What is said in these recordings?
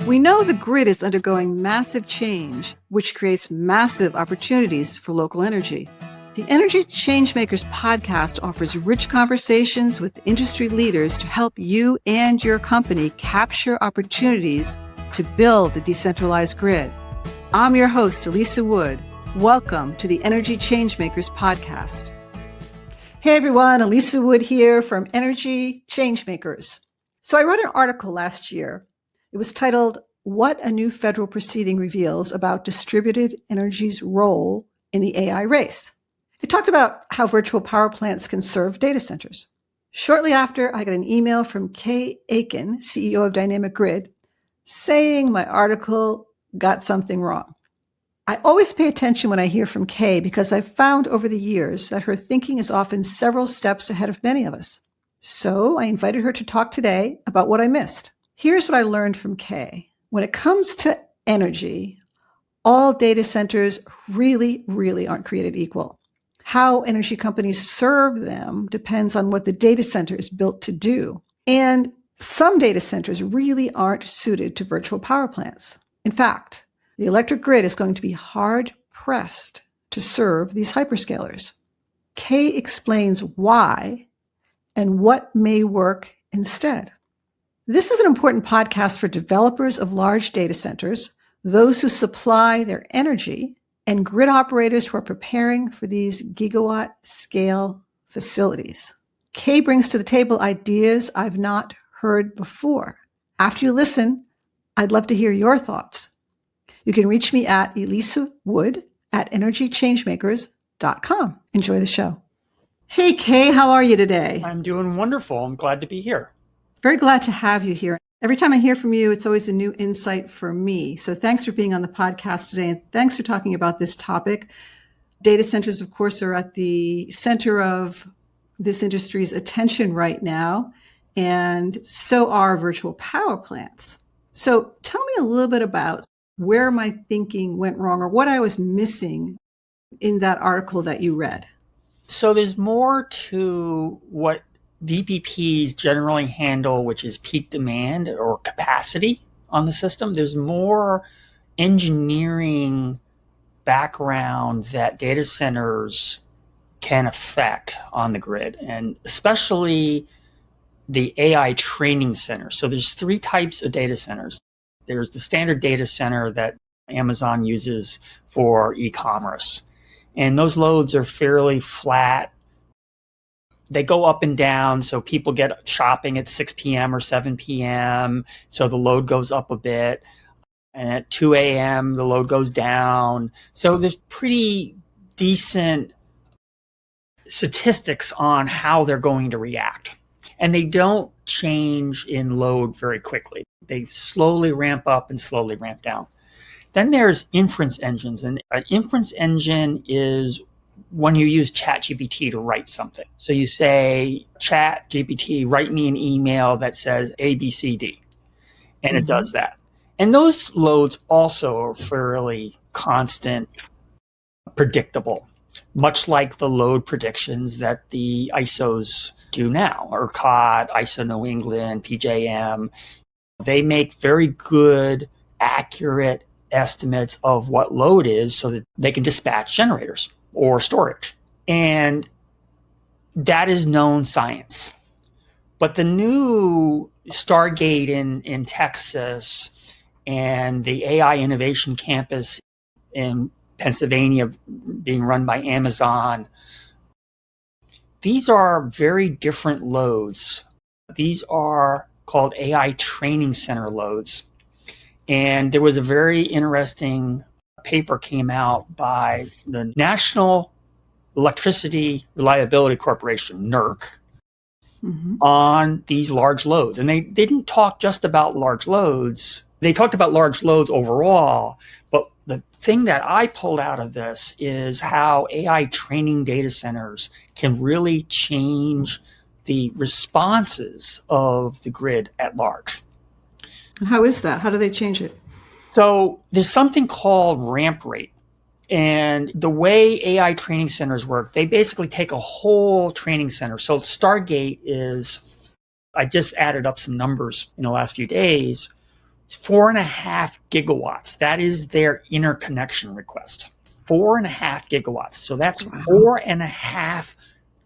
We know the grid is undergoing massive change, which creates massive opportunities for local energy. The Energy Changemakers podcast offers rich conversations with industry leaders to help you and your company capture opportunities to build the decentralized grid. I'm your host, Elisa Wood. Welcome to the Energy Changemakers podcast. Hey everyone, Elisa Wood here from Energy Changemakers. So I wrote an article last year. It was titled, What a New Federal Proceeding Reveals About Distributed Energy's Role in the AI Race. It talked about how virtual power plants can serve data centers. Shortly after, I got an email from Aikin, CEO of Dynamic Grid, saying my article got something wrong. I always pay attention when I hear from Kay because I've found over the years that her thinking is often several steps ahead of many of us. So I invited her to talk today about what I missed. Here's what I learned from Kay. When it comes to energy, all data centers really aren't created equal. How energy companies serve them depends on what the data center is built to do. And some data centers really aren't suited to virtual power plants. In fact, the electric grid is going to be hard-pressed to serve these hyperscalers. Kay explains why and what may work instead. This is an important podcast for developers of large data centers, those who supply their energy, and grid operators who are preparing for these gigawatt-scale facilities. Kay brings to the table ideas I've not heard before. After you listen, I'd love to hear your thoughts. You can reach me at elisawood@energychangemakers.com. Enjoy the show. Hey, Kay, how are you today? I'm doing wonderful. I'm glad to be here. Very glad to have you here. Every time I hear from you, it's always a new insight for me. So thanks for being on the podcast today. And thanks for talking about this topic. Data centers, of course, are at the center of this industry's attention right now. And so are virtual power plants. So tell me a little bit about where my thinking went wrong or what I was missing in that article that you read. So there's more to what VPPs generally handle, which is peak demand or capacity on the system. There's more engineering background that data centers can affect on the grid, and especially the AI training center. So there's three types of data centers. There's the standard data center that Amazon uses for e-commerce. And those loads are fairly flat. They go up and down, so people get shopping at 6 p.m. or 7 p.m., so the load goes up a bit. And at 2 a.m., the load goes down. So there's pretty decent statistics on how they're going to react. And they don't change in load very quickly. They slowly ramp up and slowly ramp down. Then there's inference engines. And an inference engine is when you use ChatGPT to write something. So you say, ChatGPT, write me an email that says A, B, C, D. And it does that. And those loads also are fairly constant, predictable, much like the load predictions that the ISOs do now, ERCOT, ISO New England, PJM. They make very good, accurate estimates of what load is so that they can dispatch generators or storage. And that is known science. But the new Stargate in Texas and the AI Innovation Campus in Pennsylvania being run by Amazon, these are very different loads. These are called AI training center loads. And there was a very interesting paper came out by the National Electricity Reliability Corporation, NERC, on these large loads. And they didn't talk just about large loads. They talked about large loads overall, but the thing that I pulled out of this is how AI training data centers can really change the responses of the grid at large. How is that? How do they change it? So there's something called ramp rate. And the way AI training centers work, they basically take a whole training center. So Stargate is, I just added up some numbers in the last few days, It's 4.5 gigawatts. That is their interconnection request. 4.5 gigawatts. So that's 4.5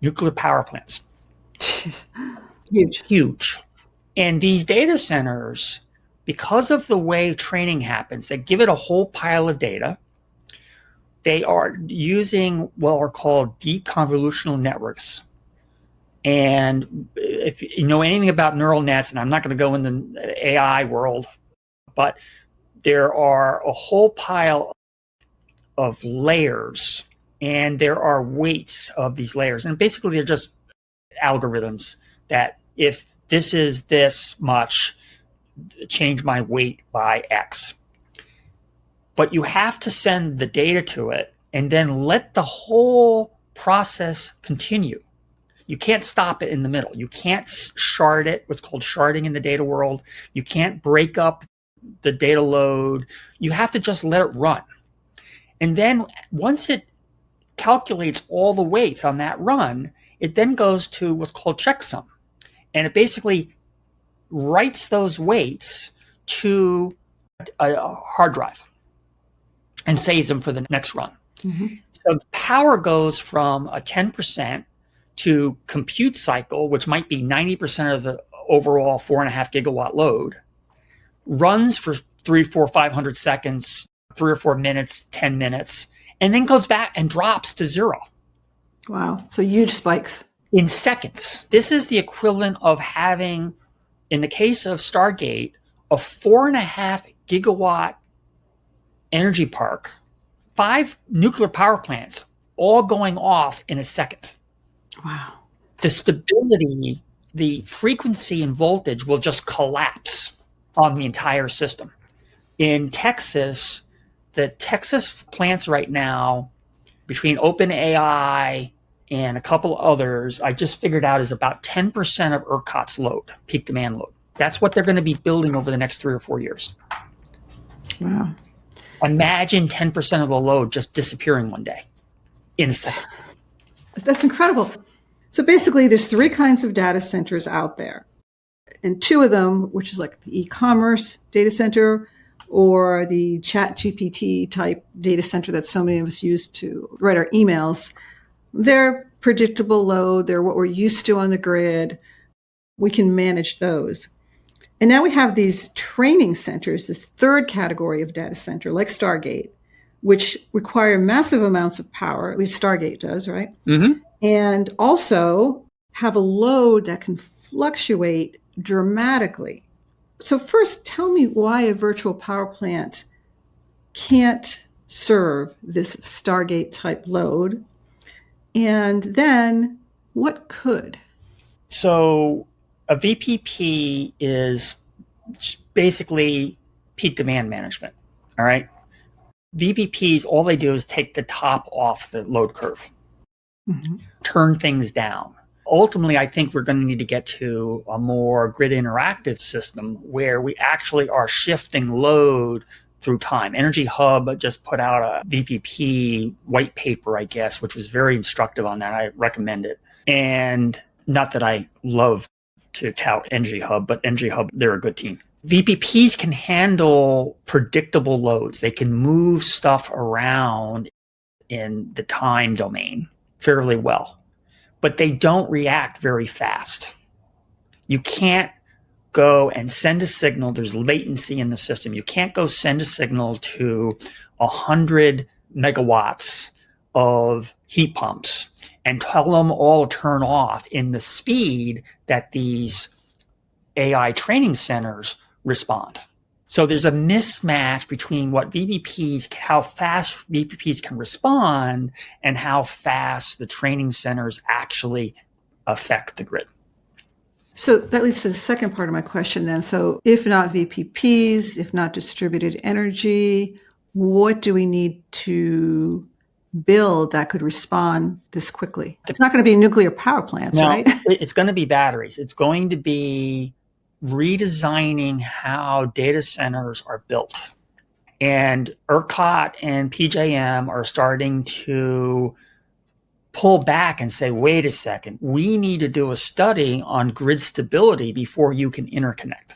nuclear power plants. Huge. Huge. And these data centers, because of the way training happens, they give it a whole pile of data. They are using what are called deep convolutional networks. And if you know anything about neural nets, and I'm not going to go in the AI world, but there are a whole pile of layers, and there are weights of these layers. And basically, they're just algorithms that if this is this much, change my weight by X. But you have to send the data to it and then let the whole process continue. You can't stop it in the middle. You can't shard it, what's called sharding in the data world. You can't break up the data load. You have to just let it run. And then once it calculates all the weights on that run, it then goes to what's called checksum. And it basically writes those weights to a hard drive and saves them for the next run. Mm-hmm. So the power goes from a 10% to compute cycle, which might be 90% of the overall 4.5 gigawatt load, runs for 300, 400, 500 seconds, 3 or 4 minutes, 10 minutes, and then goes back and drops to zero. Wow. So huge spikes. In seconds. This is the equivalent of having, in the case of Stargate, a 4.5 gigawatt energy park, 5 nuclear power plants, all going off in a second. Wow. The stability, the frequency and voltage will just collapse on the entire system. In Texas, the Texas plants right now, between OpenAI and a couple others, I just figured out is about 10% of ERCOT's load, peak demand load. That's what they're going to be building over the next 3 or 4 years. Wow. Imagine 10% of the load just disappearing one day in a second. That's incredible. So basically, there's 3 kinds of data centers out there. And 2 of them, which is like the e-commerce data center or the chat GPT type data center that so many of us use to write our emails, they're predictable load. They're what we're used to on the grid. We can manage those. And now we have these training centers, this 3rd category of data center, like Stargate, which require massive amounts of power, at least Stargate does, right? Mm-hmm. And also have a load that can fluctuate dramatically. So first, tell me why a virtual power plant can't serve this Stargate type load. And then what could? So a VPP is basically peak demand management. All right. VPPs, all they do is take the top off the load curve, turn things down. Ultimately, I think we're going to need to get to a more grid interactive system where we actually are shifting load through time. Energy Hub just put out a VPP white paper, I guess, which was very instructive on that. I recommend it. And not that I love to tout Energy Hub, but Energy Hub, they're a good team. VPPs can handle predictable loads. They can move stuff around in the time domain fairly well, but they don't react very fast. You can't go and send a signal. There's latency in the system. You can't go send a signal to 100 megawatts of heat pumps and tell them all to turn off in the speed that these AI training centers respond. So there's a mismatch between what VPPs, how fast VPPs can respond and how fast the training centers actually affect the grid. So that leads to the second part of my question then. So if not VPPs, if not distributed energy, what do we need to build that could respond this quickly? It's not going to be nuclear power plants, No, right? It's going to be batteries. It's going to be redesigning how data centers are built. And ERCOT and PJM are starting to pull back and say, wait a second, we need to do a study on grid stability before you can interconnect.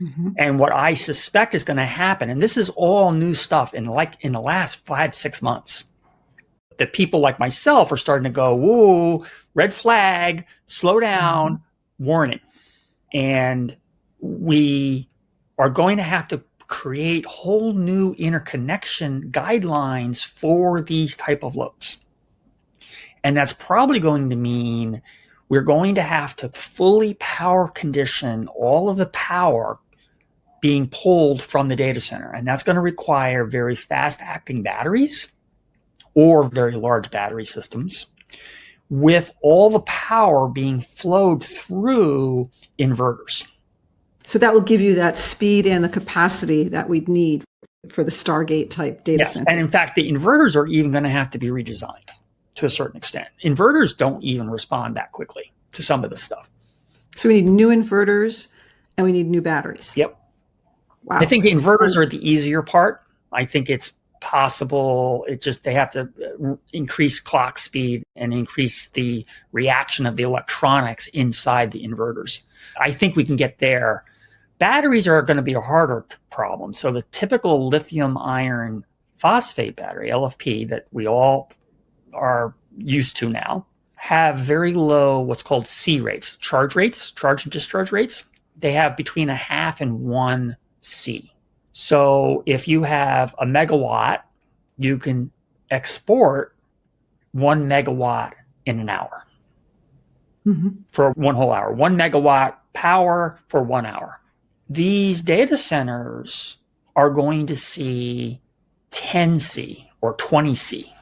Mm-hmm. And what I suspect is going to happen, and this is all new stuff in the last 5-6 months, that people like myself are starting to go, whoa, red flag, slow down, warning. And we are going to have to create whole new interconnection guidelines for these type of loads. And that's probably going to mean we're going to have to fully power condition all of the power being pulled from the data center. And that's going to require very fast acting batteries or very large battery systems with all the power being flowed through inverters. So that will give you that speed and the capacity that we'd need for the Stargate type data center. And in fact, the inverters are even going to have to be redesigned to a certain extent. Inverters don't even respond that quickly to some of this stuff. So we need new inverters and we need new batteries. Yep. Wow. I think the inverters are the easier part. I think it's possible. They have to increase clock speed and increase the reaction of the electronics inside the inverters. I think we can get there. Batteries are going to be a harder problem. So the typical lithium iron phosphate battery, LFP, that we all are used to now, have very low what's called C rates, charge and discharge rates. They have between 0.5 and 1 C. So if you have a megawatt, you can export 1 megawatt in an hour for one whole hour, 1 megawatt power for 1 hour. These data centers are going to see 10 C or 20 C.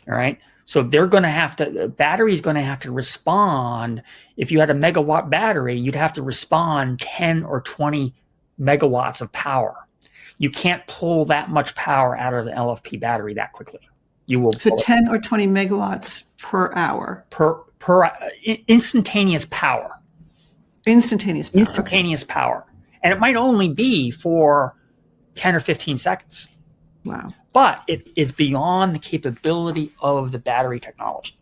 All right. So the battery is going to have to respond. If you had a megawatt battery, you'd have to respond 10 or 20 megawatts of power. You can't pull that much power out of an LFP battery that quickly. You will. So 10 or 20 megawatts per hour. Per instantaneous power. Instantaneous power. And it might only be for 10 or 15 seconds. Wow. But it is beyond the capability of the battery technology.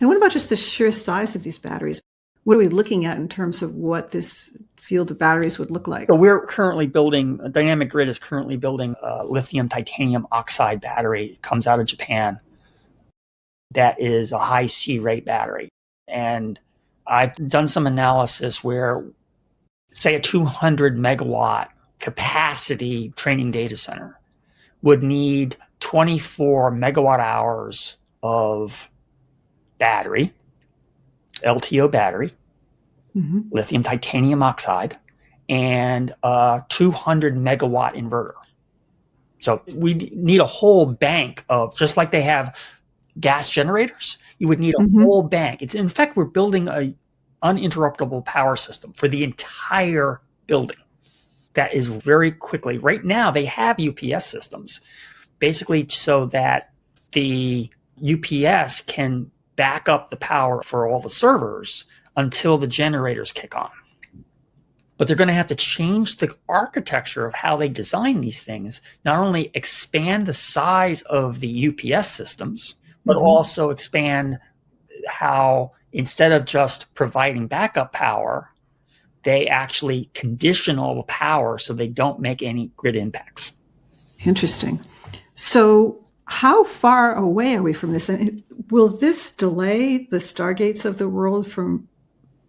And what about just the sheer size of these batteries? What are we looking at in terms of what this field of batteries would look like? So we're currently building, Dynamic Grid is currently building a lithium titanium oxide battery. It comes out of Japan. That is a high C rate battery. And I've done some analysis where, say, a 200 megawatt capacity training data center would need 24 megawatt hours of battery, LTO battery, lithium titanium oxide, and a 200 megawatt inverter. So we need a whole bank of, just like they have gas generators, you would need a whole bank. In fact, we're building a uninterruptible power system for the entire building. That is very quickly. Right now, they have UPS systems, basically so that the UPS can back up the power for all the servers until the generators kick on. But they're going to have to change the architecture of how they design these things, not only expand the size of the UPS systems, but also expand how, instead of just providing backup power, they actually condition all the power so they don't make any grid impacts. Interesting. So how far away are we from this? And will this delay the Stargates of the world from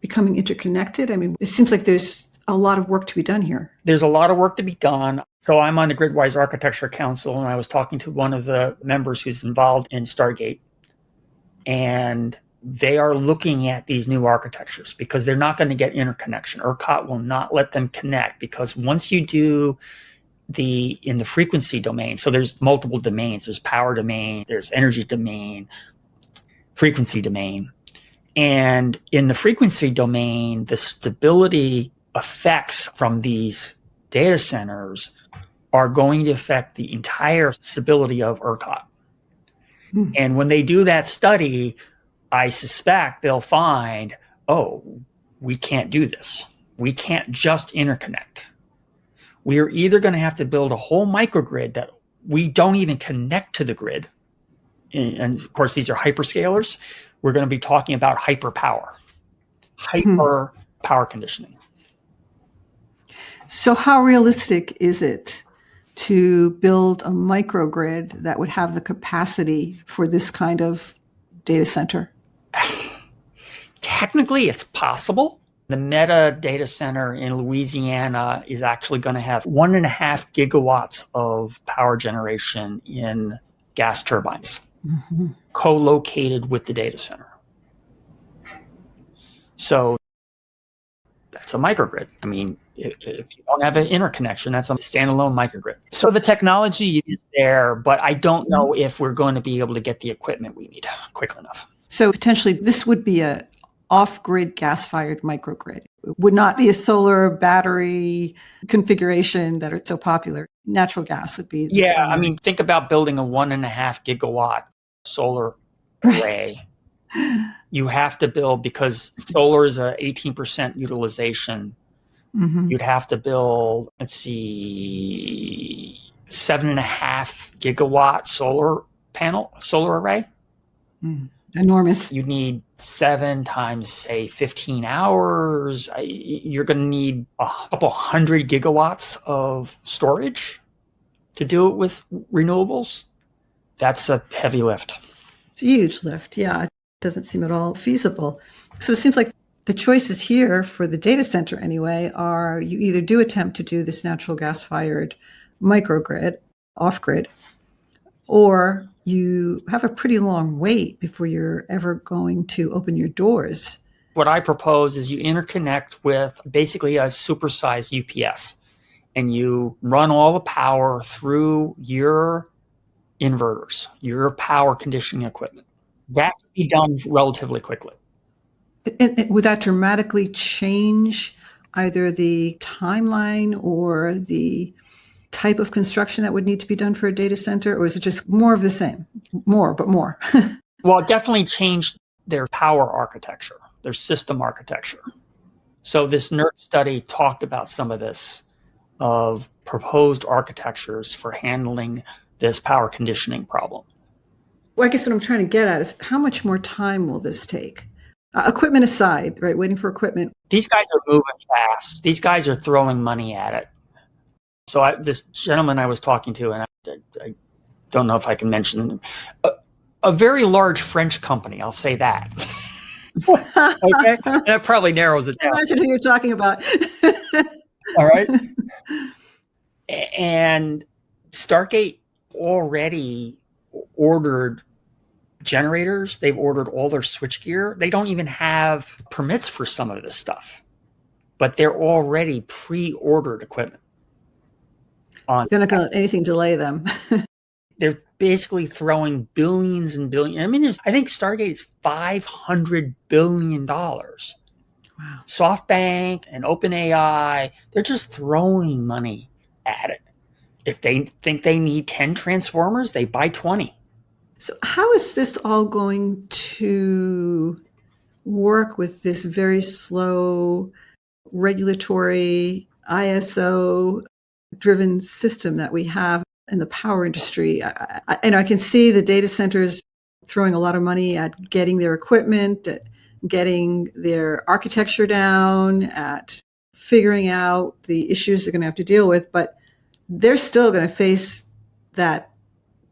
becoming interconnected? I mean, it seems like there's a lot of work to be done here. There's a lot of work to be done. So I'm on the Gridwise Architecture Council, and I was talking to one of the members who's involved in Stargate. And they are looking at these new architectures because they're not going to get interconnection. ERCOT will not let them connect, because once you do in the frequency domain, so there's multiple domains. There's power domain, there's energy domain, frequency domain. And in the frequency domain, the stability effects from these data centers are going to affect the entire stability of ERCOT. And when they do that study, I suspect they'll find, we can't do this. We can't just interconnect. We are either going to have to build a whole microgrid that we don't even connect to the grid. And of course, these are hyperscalers. We're going to be talking about hyper power conditioning. So how realistic is it to build a microgrid that would have the capacity for this kind of data center? Technically, it's possible. The Meta data center in Louisiana is actually going to have 1.5 gigawatts of power generation in gas turbines, co-located with the data center. So that's a microgrid. I mean, if you don't have an interconnection, that's a standalone microgrid. So the technology is there, but I don't know if we're going to be able to get the equipment we need quickly enough. So potentially this would be a off-grid gas-fired microgrid. It would not be a solar battery configuration that are so popular. Natural gas would be. Yeah, I mean, think about building a 1.5 gigawatt solar array. You have to build, because solar is a 18% utilization. You'd have to build, 7.5 gigawatt solar array. Enormous. You need 7 times, say, 15 hours. You're going to need a couple hundred gigawatts of storage to do it with renewables. That's a heavy lift. It's a huge lift. Yeah, it doesn't seem at all feasible. So it seems like the choices here for the data center anyway are you either do attempt to do this natural gas-fired microgrid, off-grid, or you have a pretty long wait before you're ever going to open your doors. What I propose is you interconnect with basically a supersized UPS, and you run all the power through your inverters, your power conditioning equipment. That can be done relatively quickly. And would that dramatically change either the timeline or the type of construction that would need to be done for a data center, or is it just more of the same? More, but more. Well, it definitely changed their power architecture, their system architecture. So this NERC study talked about some of this, of proposed architectures for handling this power conditioning problem. Well, I guess what I'm trying to get at is how much more time will this take? Equipment aside, right? Waiting for equipment. These guys are moving fast. These guys are throwing money at it. So this gentleman I was talking to, and I don't know if I can mention, a very large French company, I'll say that. Okay? That probably narrows it down. Imagine who you're talking about. All right. And Stargate already ordered generators. They've ordered all their switchgear. They don't even have permits for some of this stuff, but they're already pre-ordered equipment. They're not going to let anything delay them. They're basically throwing billions and billions. I mean, I think Stargate is $500 billion. Wow. SoftBank and OpenAI, they're just throwing money at it. If they think they need 10 transformers, they buy 20. So how is this all going to work with this very slow regulatory ISO driven system that we have in the power industry? I can see the data centers throwing a lot of money at getting their equipment, at getting their architecture down, at figuring out the issues they're going to have to deal with, but they're still going to face that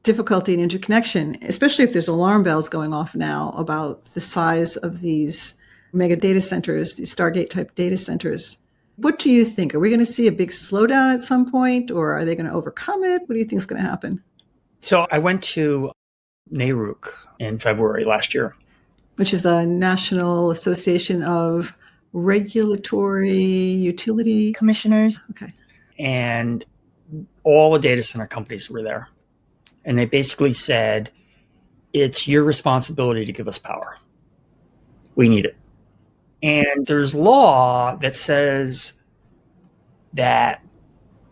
difficulty in interconnection, especially if there's alarm bells going off now about the size of these mega data centers, these Stargate type data centers. What do you think? Are we going to see a big slowdown at some point, or are they going to overcome it? What do you think is going to happen? So I went to NARUC in February last year, which is the National Association of Regulatory Utility Commissioners. Okay. And all the data center companies were there. And they basically said, it's your responsibility to give us power. We need it. And there's law that says that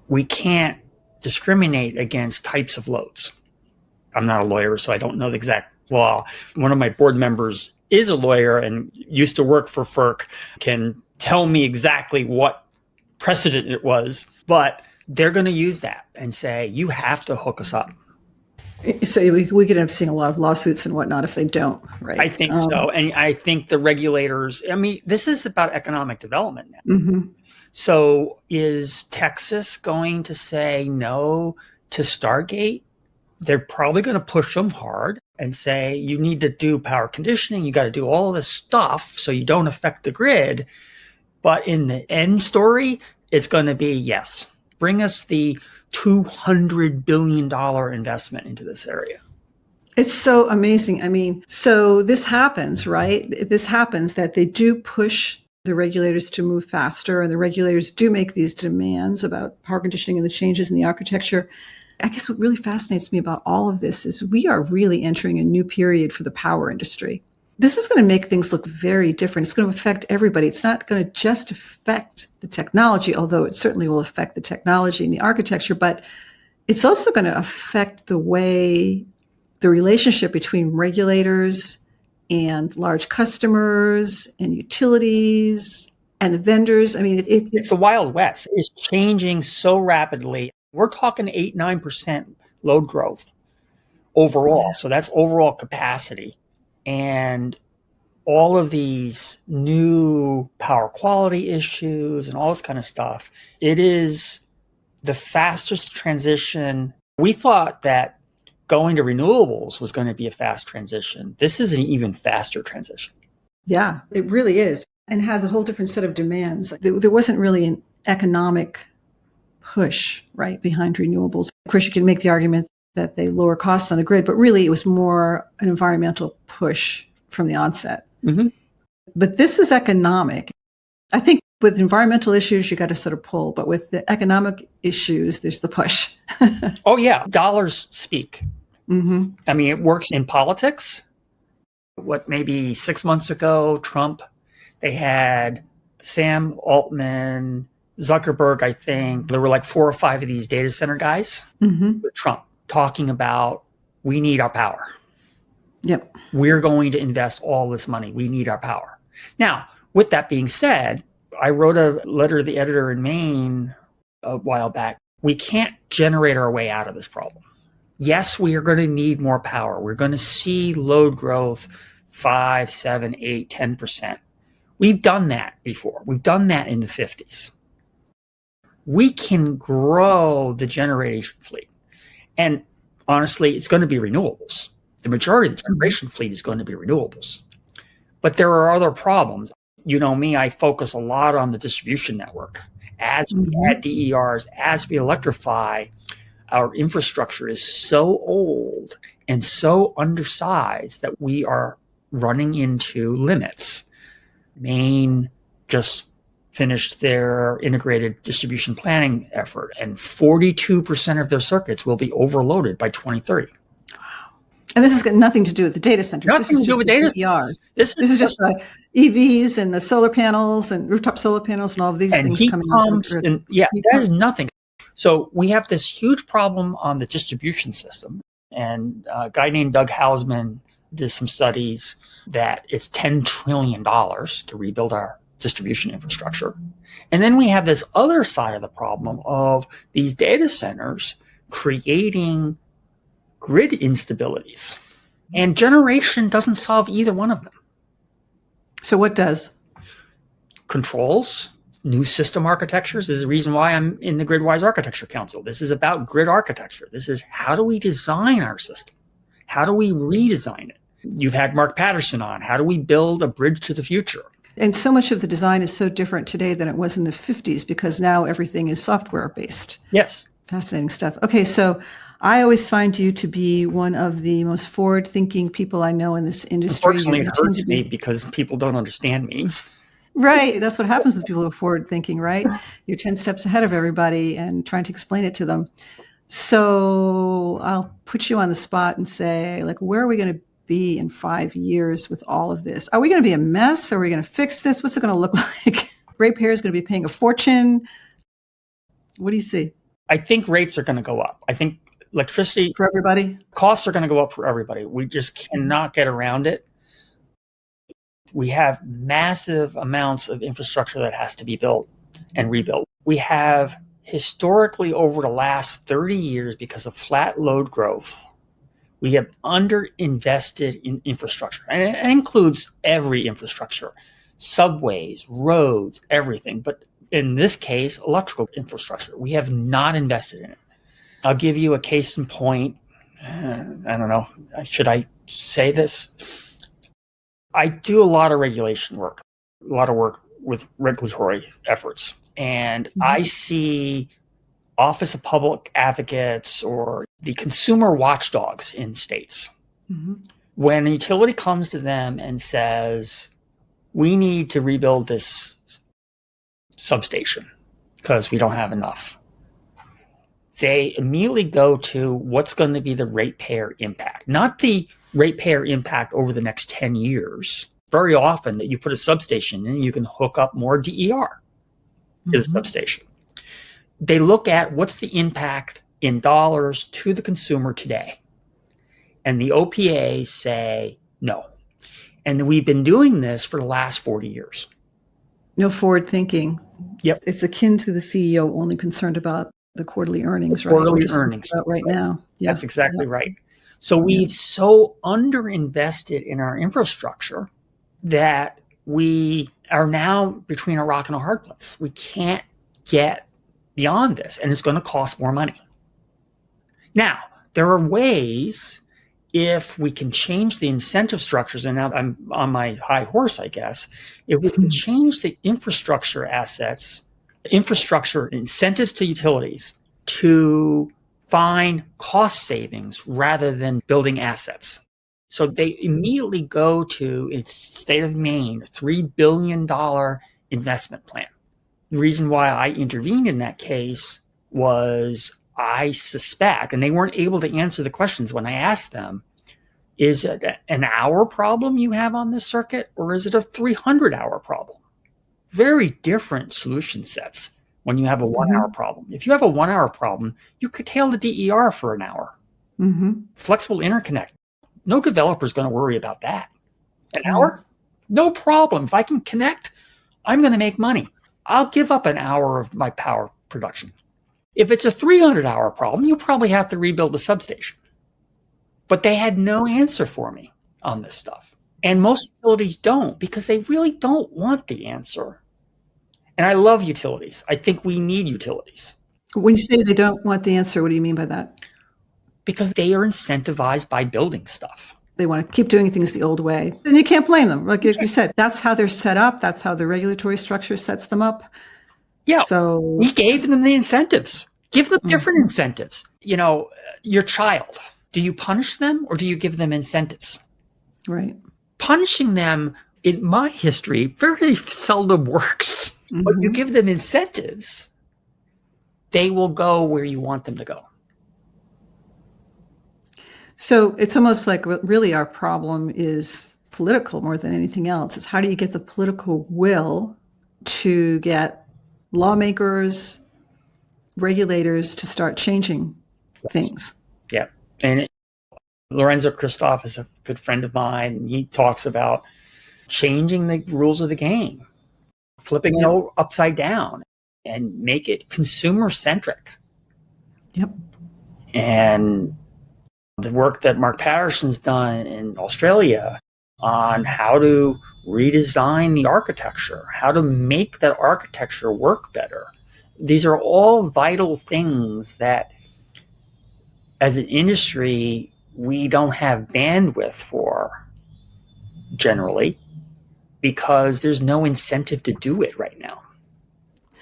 we can't discriminate against types of loads. I'm not a lawyer, so I don't know the exact law. One of my board members is a lawyer and used to work for FERC, can tell me exactly what precedent it was, but they're going to use that and say, you have to hook us up. So we could end up seeing a lot of lawsuits and whatnot if they don't, right? I think so. And I think the regulators, I mean, this is about economic development now. Mm-hmm. So is Texas going to say no to Stargate? They're probably going to push them hard and say, you need to do power conditioning. You got to do all of this stuff so you don't affect the grid. But in the end story, it's going to be, yes, bring us the $200 billion investment into this area. It's so amazing. I mean, so this happens, right? This happens that they do push the regulators to move faster, and the regulators do make these demands about power conditioning and the changes in the architecture. I guess what really fascinates me about all of this is we are really entering a new period for the power industry. This is going to make things look very different. It's going to affect everybody. It's not going to just affect the technology, although it certainly will affect the technology and the architecture, but it's also going to affect the way the relationship between regulators and large customers and utilities and the vendors. I mean, it's the Wild West. It's changing so rapidly. We're talking 8-9% load growth overall. So that's overall capacity. And all of these new power quality issues and all this kind of stuff, it is the fastest transition. We thought that going to renewables was going to be a fast transition. This is an even faster transition. Yeah, it really is, and has a whole different set of demands. There wasn't really an economic push, right, behind renewables. Of course, you can make the argument that they lower costs on the grid, but really it was more an environmental push from the onset. Mm-hmm. But this is economic. I think with environmental issues, you got to sort of pull, but with the economic issues, there's the push. Oh, yeah. Dollars speak. Mm-hmm. I mean, it works in politics. What, maybe 6 months ago, Trump, they had Sam Altman, Zuckerberg, I think. There were like 4 or 5 of these data center guys with Trump talking about, we need our power. Yep. We're going to invest all this money. We need our power. Now, with that being said, I wrote a letter to the editor in Maine a while back. We can't generate our way out of this problem. Yes, we are going to need more power. We're going to see load growth 5, 7, 8, 10%. We've done that before. We've done that in the 50s. We can grow the generation fleet. And honestly, it's going to be renewables. The majority of the generation fleet is going to be renewables. But there are other problems. You know me, I focus a lot on the distribution network. As we add DERs, as we electrify, our infrastructure is so old and so undersized that we are running into limits. Maine just finished their integrated distribution planning effort, and 42% of their circuits will be overloaded by 2030. And this has got nothing to do with the data centers. Nothing to do with data centers. This is just the EVs and the solar panels and rooftop solar panels and all of these things coming pumps out. And yeah, that is nothing. So we have this huge problem on the distribution system. And a guy named Doug Hausman did some studies that it's $10 trillion to rebuild our distribution infrastructure. And then we have this other side of the problem of these data centers creating grid instabilities. And generation doesn't solve either one of them. So what does? Controls, new system architectures. This is the reason why I'm in the GridWise Architecture Council. This is about grid architecture. This is how do we design our system? How do we redesign it? You've had Mark Patterson on. How do we build a bridge to the future? And so much of the design is so different today than it was in the 50s because now everything is software based. Yes. Fascinating stuff. Okay, so I always find you to be one of the most forward-thinking people I know in this industry. Unfortunately, it hurts me because people don't understand me. Right. That's what happens with people who are forward-thinking, right? You're 10 steps ahead of everybody and trying to explain it to them. So I'll put you on the spot and say, like, where are we going to be in 5 years with all of this? Are we going to be a mess? Are we going to fix this? What's it going to look like? Ratepayers going to be paying a fortune. What do you see? I think rates are going to go up. I think electricity for everybody, costs are going to go up for everybody. We just cannot get around it. We have massive amounts of infrastructure that has to be built and rebuilt. We have historically over the last 30 years, because of flat load growth, we have underinvested in infrastructure. And it includes every infrastructure, subways, roads, everything. But In this case, electrical infrastructure. We have not invested in it. I'll give you a case in point. I don't know. Should I say this? I do a lot of regulation work, a lot of work with regulatory efforts. And I see Office of Public Advocates or the consumer watchdogs in states. When a utility comes to them and says, we need to rebuild this substation because we don't have enough, they immediately go to what's going to be the ratepayer impact, not the ratepayer impact over the next 10 years. Very often that you put a substation in, you can hook up more DER to the substation. They look at what's the impact in dollars to the consumer today. And the OPAs say no. And we've been doing this for the last 40 years. No forward thinking. Yep. It's akin to the CEO only concerned about the quarterly earnings, right? Quarterly earnings. Right now. Yeah. That's exactly right. So we've so underinvested in our infrastructure that we are now between a rock and a hard place. We can't get beyond this, and it's going to cost more money. Now, there are ways, if we can change the incentive structures, and now I'm on my high horse, I guess, if we can change the infrastructure incentives to utilities to find cost savings rather than building assets. So they immediately go to its state of Maine, $3 billion investment plan. The reason why I intervened in that case was I suspect, and they weren't able to answer the questions when I asked them, is it an hour problem you have on this circuit, or is it a 300-hour problem? Very different solution sets when you have a 1 hour problem. If you have a 1 hour problem, you curtail the DER for an hour. Flexible interconnect. No developer is going to worry about that. An hour? No problem. If I can connect, I'm going to make money. I'll give up an hour of my power production. If it's a 300-hour problem, you probably have to rebuild the substation. But they had no answer for me on this stuff. And most utilities don't, because they really don't want the answer. And I love utilities. I think we need utilities. When you say they don't want the answer, what do you mean by that? Because they are incentivized by building stuff. They want to keep doing things the old way. And you can't blame them. Like you said, that's how they're set up. That's how the regulatory structure sets them up. Yeah. So we gave them the incentives. Give them different incentives. You know, your child, do you punish them or do you give them incentives? Right. Punishing them, in my history, very seldom works. But you give them incentives, they will go where you want them to go. So it's almost like really our problem is political more than anything else. It's how do you get the political will to get lawmakers, regulators to start changing things? Yeah. And Lorenzo Christoph is a good friend of mine. And he talks about changing the rules of the game, flipping it upside down and make it consumer centric. Yep. And the work that Mark Patterson's done in Australia on how to redesign the architecture, how to make that architecture work better. These are all vital things that as an industry, we don't have bandwidth for generally because there's no incentive to do it right now.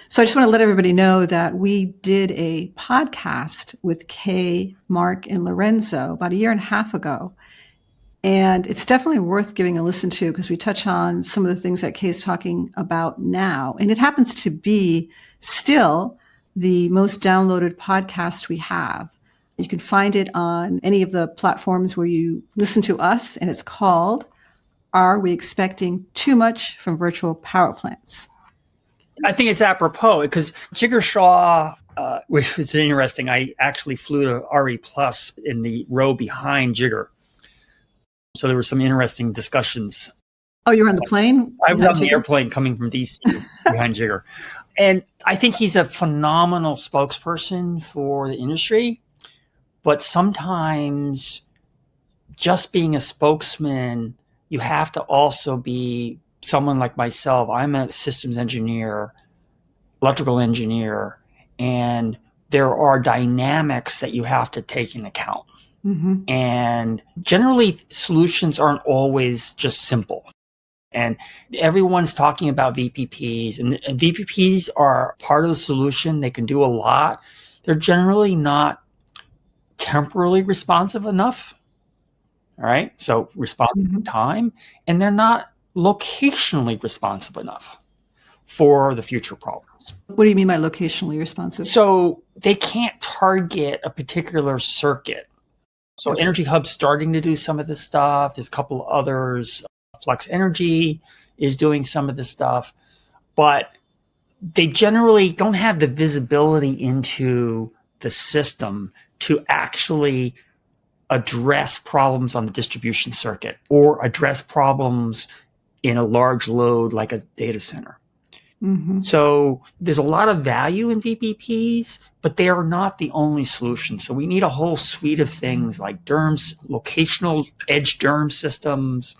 So I just want to let everybody know that we did a podcast with Kay, Mark, and Lorenzo about a year and a half ago. And it's definitely worth giving a listen to because we touch on some of the things that Kay's talking about now. And it happens to be still the most downloaded podcast we have. You can find it on any of the platforms where you listen to us, and it's called Are We Expecting Too Much from Virtual Power Plants? I think it's apropos because Jigger Shaw, which was interesting, I actually flew to RE Plus in the row behind Jigger. So there were some interesting discussions. Oh, you were on the plane? I was on the airplane coming from DC behind Jigger. And I think he's a phenomenal spokesperson for the industry. But sometimes just being a spokesman, you have to also be someone like myself. I'm a systems engineer. electrical engineer, and there are dynamics that you have to take into account. Mm-hmm. And generally, solutions aren't always just simple. And everyone's talking about VPPs, and VPPs are part of the solution. They can do a lot. They're generally not temporally responsive enough. All right. So responsive Mm-hmm. time, and they're not locationally responsive enough for the future problems. What do you mean by locationally responsive? So they can't target a particular circuit. So Okay. Energy Hub's starting to do some of this stuff. There's a couple of others. Flex Energy is doing some of this stuff, but they generally don't have the visibility into the system to actually address problems on the distribution circuit or address problems in a large load like a data center. Mm-hmm. So there's a lot of value in VPPs, but they are not the only solution. So we need a whole suite of things like DERMS, locational edge DERM systems.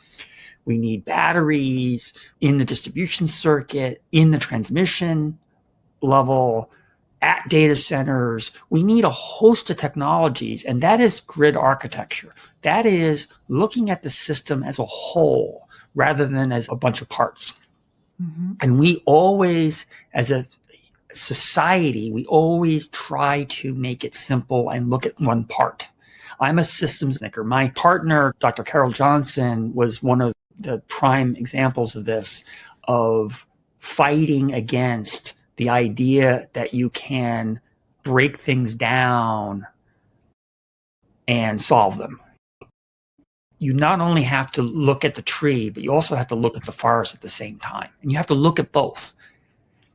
We need batteries in the distribution circuit, in the transmission level, at data centers. We need a host of technologies, and that is grid architecture. That is looking at the system as a whole rather than as a bunch of parts. Mm-hmm. And we always, as a society, we always try to make it simple and look at one part. I'm a systems thinker. My partner, Dr. Carol Johnson, was one of the prime examples of this, of fighting against the idea that you can break things down and solve them. You not only have to look at the tree, but you also have to look at the forest at the same time. And you have to look at both.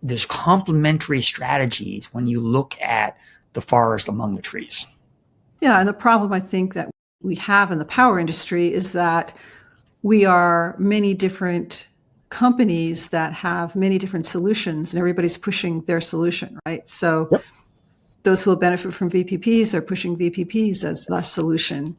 There's complementary strategies when you look at the forest among the trees. Yeah, and the problem I think that we have in the power industry is that we are many different companies that have many different solutions, and everybody's pushing their solution, right? So Yep. Those who will benefit from VPPs are pushing VPPs as the solution.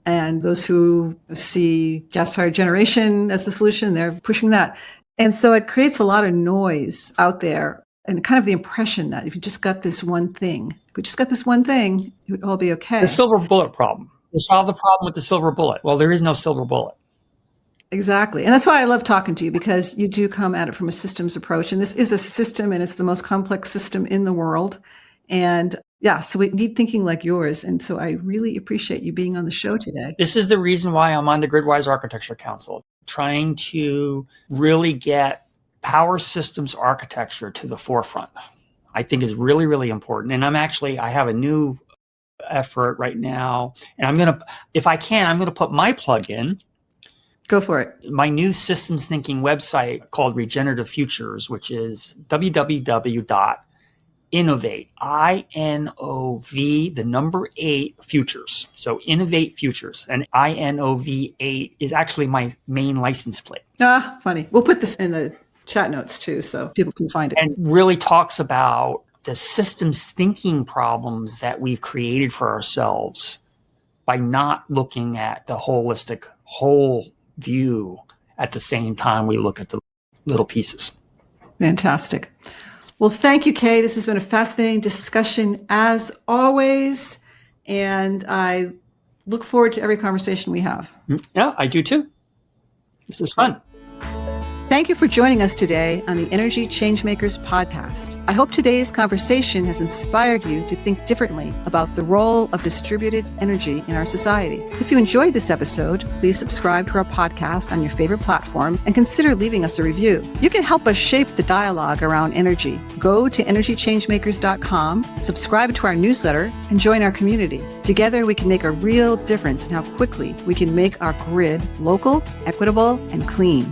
And those who see gas-fired generation as the solution, they're pushing that. And so it creates a lot of noise out there, and kind of the impression that if you just got this one thing, it would all be okay. The silver bullet problem. You solve the problem with the silver bullet. Well, there is no silver bullet. Exactly. And that's why I love talking to you, because you do come at it from a systems approach. And this is a system, and it's the most complex system in the world. And yeah, so we need thinking like yours. And so I really appreciate you being on the show today. This is the reason why I'm on the Gridwise Architecture Council, trying to really get power systems architecture to the forefront. I think is really, really important. And I have a new effort right now, and if I can, I'm going to put my plug in. Go for it. My new systems thinking website called Regenerative Futures, which is www.innovate, INOV, the number 8 futures. So Innovate Futures, and INOV8 is actually my main license plate. Ah, funny. We'll put this in the chat notes too, so people can find it. And really talks about the systems thinking problems that we've created for ourselves by not looking at the holistic whole view at the same time we look at the little pieces. Fantastic. Well, thank you, Kay. This has been a fascinating discussion as always, and I look forward to every conversation we have. Yeah, I do too. This is fun. Thank you for joining us today on the Energy Changemakers podcast. I hope today's conversation has inspired you to think differently about the role of distributed energy in our society. If you enjoyed this episode, please subscribe to our podcast on your favorite platform and consider leaving us a review. You can help us shape the dialogue around energy. Go to energychangemakers.com, subscribe to our newsletter, and join our community. Together, we can make a real difference in how quickly we can make our grid local, equitable, and clean.